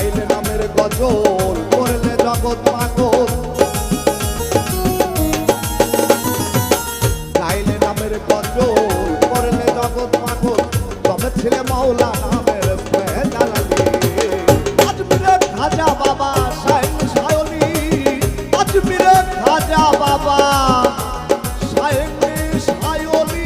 গাইলে নামের গজল করলে জগৎ পাগল গাইলে নামের গজল করলে জগৎ পাগল তবে ছিলে মাওলা নামের ফেজালালি আজমিরে খাজা বাবা শাইখ শায়লি আজমিরে খাজা বাবা শাইখ শায়লি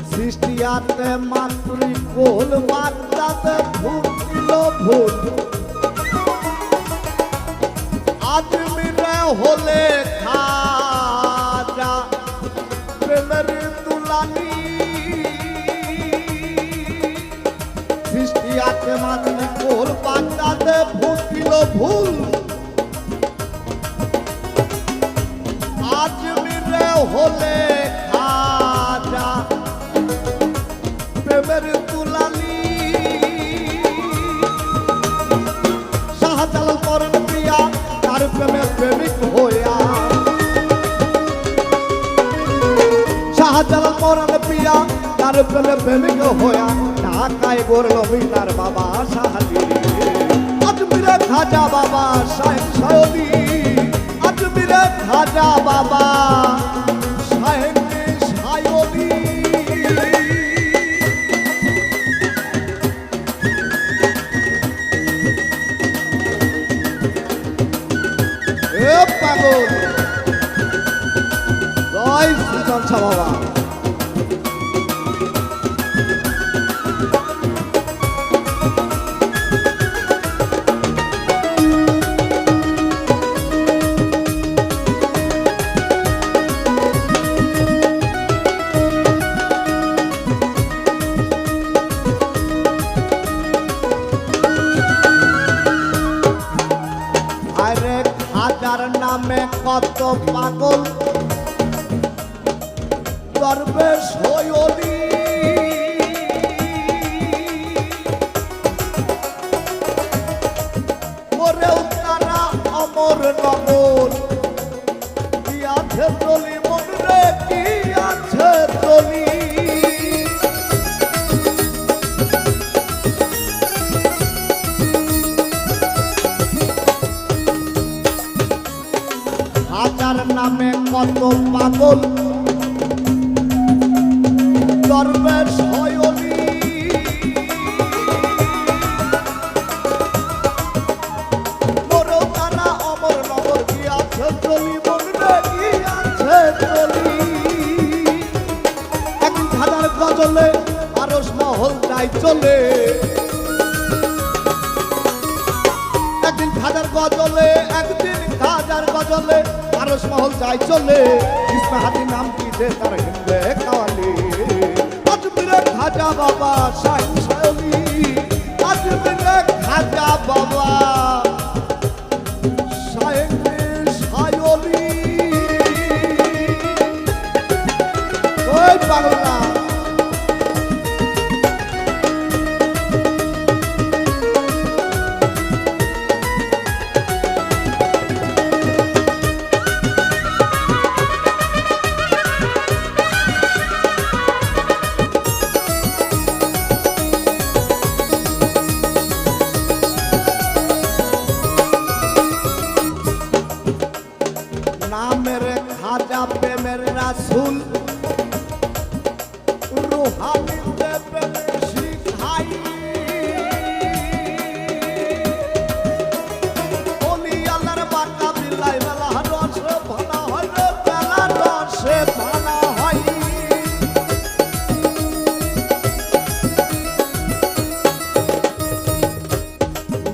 সৃষ্টিয়াতে মাতৃ কোল বাচ্চাতে ভুল ভুল আজমিরে হলে খাজা প্রেমের তুলানি সৃষ্টিয়াতে মাতৃ কোল বাচ্চাতে ভুল ভুল আজমিরে হলে খাজা প্রেমের তুলালি শাহজালাল পরন প্রিয়া তার প্রেমে প্রেমিক হইয়া শাহজালাল পরন প্রিয়া তার প্রেমে প্রেমিক হইয়া ঢাকায় গড়ল তার বাবা শাহজি আজমিরে খাজা বাবা শাইখ শায়লি আজমিরে খাজা বাবা শাইখ শায়লি পাগল জয় সুজন বাবা খাজার নামে কত পাগল দরবেশ হইলি ওরেও তারা অমর নমর কি আছে চলি মন রে কি আছে চলি খাজার নামে কত পাগল দরবেশ হইলি মোরও তারা অমর নমর কি আছে চলি মন রে কি আছে চলি একদিন খাজার গজলে আরশ মহল যাই চলে একদিন খাজার গজলে একদিন খাজার গজলে আরশ মহল যাই চলে ইসমাহাদি নাম কি যে তার হিন্দে কাওয়ালি আজমিরে খাজা বাবা শাইখ শায়লি আজমিরে খাজা বাবা শাইখ শায়লি ওই পাগলা নামের খাজা প্রেমের রাসূল রুহানিতে প্রেম শিখাই ওলি আল্লাহর বান্দা বিলাই বেলা রসে ভানা হয় রে বেলা রসে ভানা হয়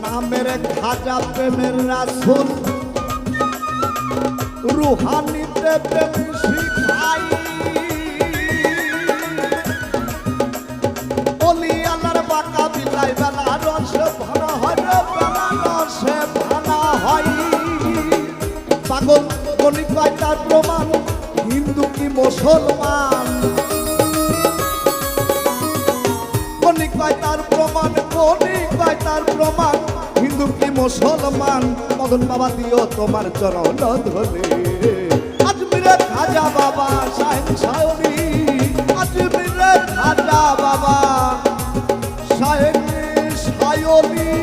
নামের খাজা প্রেমের রাসূল রুহানিতে প্রেম শিখাই বলি আল্লাহর বাঁকা বিলাই বেলা রসে ভানা হয় রে বেলা রসে ভানা হয় পাগল গণিত পায় তার প্রমাণ হিন্দু কি মুসলমান গণিত পায় তার প্রমাণ গণিত পায় তার প্রমাণ হিন্দু কি মুসলমান মদন বাবা দিও তোমার চরণ ধরে আজমিরের খাজা বাবা শাহিন শায়রি আজমিরের খাজা বাবা শাহিন শায়রি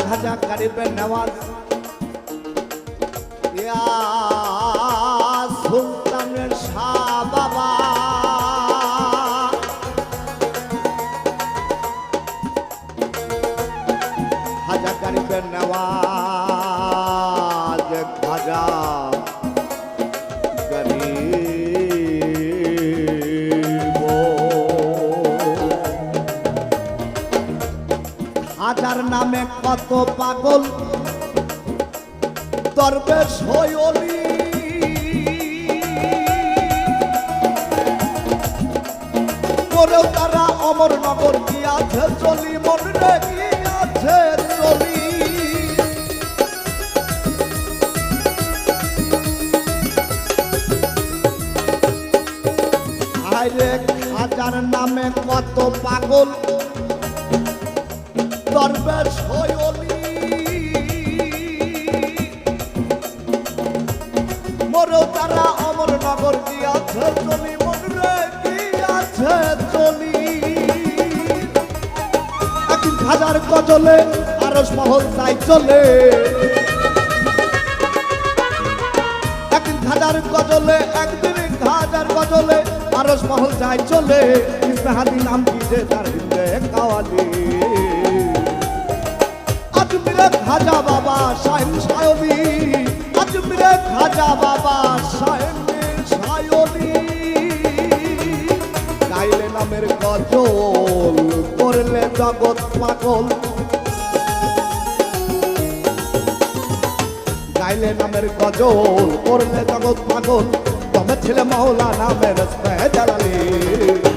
খাজা গরিবে নওয়াজ ইয়া সুলতানের শাহ বাবা খাজা গরিবে নওয়াজ খাজা হাজার নামে কত পাগল দরবেশ হইলি করেও তারা অমরনগর কি আছে চলি মনে কি আছে চলি আরে হাজার নামে কত পাগল দরবেশ হইলি মরেও তারা অমরনগর কি আছে চলি মনে কি আছে চলি একদিন খাজার গজলে আরশ মহল চাই চলে একদিন খাজার গজলে একদিন খাজার গজলে আরশ মহল চাই চলে ইসমাহাদি নাম কি যে তার হিন্দে কাওয়ালি আজমিরের খাজা বাবা শাহিন শায়রি আজমিরের খাজা বাবা শাহিন শায়রি গাইলে নামের গজল করলে জগৎ পাগল গাইলে নামের গজল করলে জগৎ পাগল তবে ছেলে মাওলানা মেরে জালালি